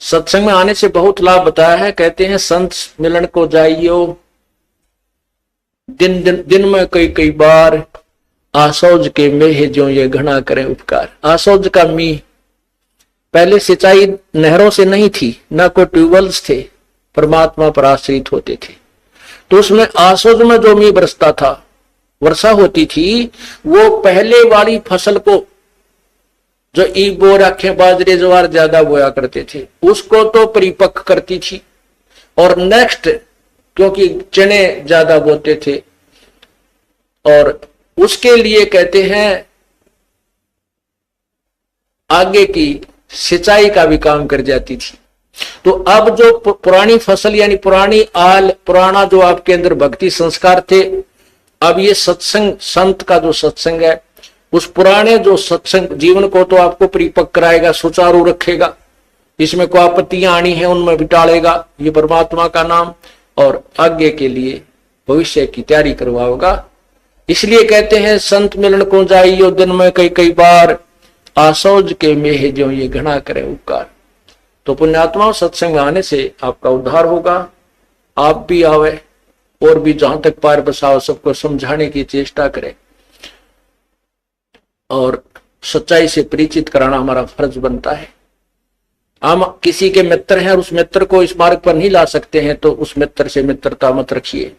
सत्संग में आने से बहुत लाभ बताया है। कहते हैं संत मिलन को जाइयो दिन में कई कई बार, आसौज के मेह जो ये घना करें उपकार। आसौज का मीह, पहले सिंचाई नहरों से नहीं थी, ना कोई ट्यूबवेल्स थे, परमात्मा पर आश्रित होते थे। तो उसमें आसौज में जो मीह बरसता था, वर्षा होती थी, वो पहले वाली फसल को, जो ईख बो रखे बाजरे ज्वार ज्यादा बोया करते थे, उसको तो परिपक्व करती थी। और नेक्स्ट, क्योंकि चने ज्यादा बोते थे, और उसके लिए कहते हैं आगे की सिंचाई का भी काम कर जाती थी। तो अब जो पुरानी फसल यानी पुरानी आल, पुराना जो आपके अंदर भक्ति संस्कार थे, अब ये सत्संग, संत का जो सत्संग है, उस पुराने जो सत्संग जीवन को तो आपको परिपक्व कराएगा, सुचारू रखेगा, इसमें कोई आपत्तियां आनी है उनमें भी टालेगा, ये परमात्मा का नाम, और आगे के लिए भविष्य की तैयारी करवाओगा। इसलिए कहते हैं संत मिलन को जाइयो दिन में कई कई बार, आसौज के मेह जो ये घना करे उपकार। तो पुण्यात्माओं, सत्संग में आने से आपका उद्धार होगा। आप भी आवे और भी जहां तक पार बसाओ सबको समझाने की चेष्टा करें, और सच्चाई से परिचित कराना हमारा फर्ज बनता है। हम किसी के मित्र हैं और उस मित्र को इस मार्ग पर नहीं ला सकते हैं, तो उस मित्र से मित्रता मत रखिए।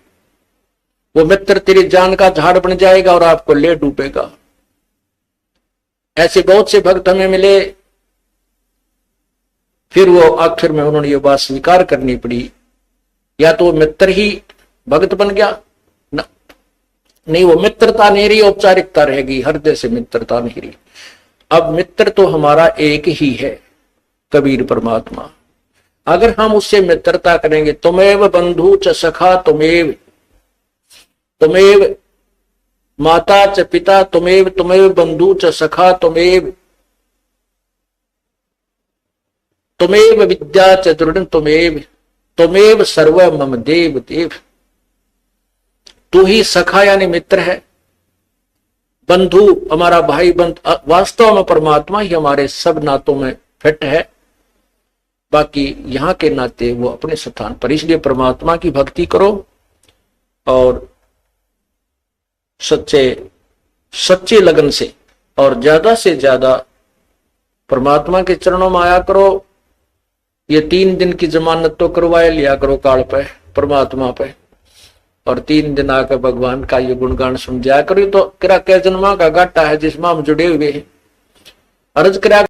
वो मित्र तेरी जान का झाड़ बन जाएगा और आपको ले डूबेगा। ऐसे बहुत से भक्त हमें मिले, फिर वो आखिर में उन्होंने ये बात स्वीकार करनी पड़ी, या तो वो मित्र ही भक्त बन गया ना, नहीं, वो मित्रता नहीं रही, औपचारिकता रहेगी, हृदय से मित्रता नहीं रही। अब मित्र तो हमारा एक ही है, कबीर परमात्मा। अगर हम उससे मित्रता करेंगे, तुमेव बंधु च सखा तुमेव, तुमेव माता च पिता तुमेव, तुमेव बंधु च सखा तुमेव, तुमेव विद्या च दृढ़ तुमेव, तुमेव सर्व मम देव देव। तू ही सखा यानी मित्र है, बंधु हमारा भाई बंध, वास्तव में परमात्मा ही हमारे सब नातों में फिट है, बाकी यहाँ के नाते वो अपने स्थान पर। इसलिए परमात्मा की भक्ति करो और सच्चे लगन से और ज्यादा से ज्यादा परमात्मा के चरणों में आया करो। ये 3 दिन की जमानत तो करवाए लिया करो काल पे, परमात्मा पे, और 3 दिन आकर भगवान का ये गुणगान सुन जाया करो। तो किरा के जन्मा का घाटा है जिसमें हम जुड़े हुए हैं। अर्ज करा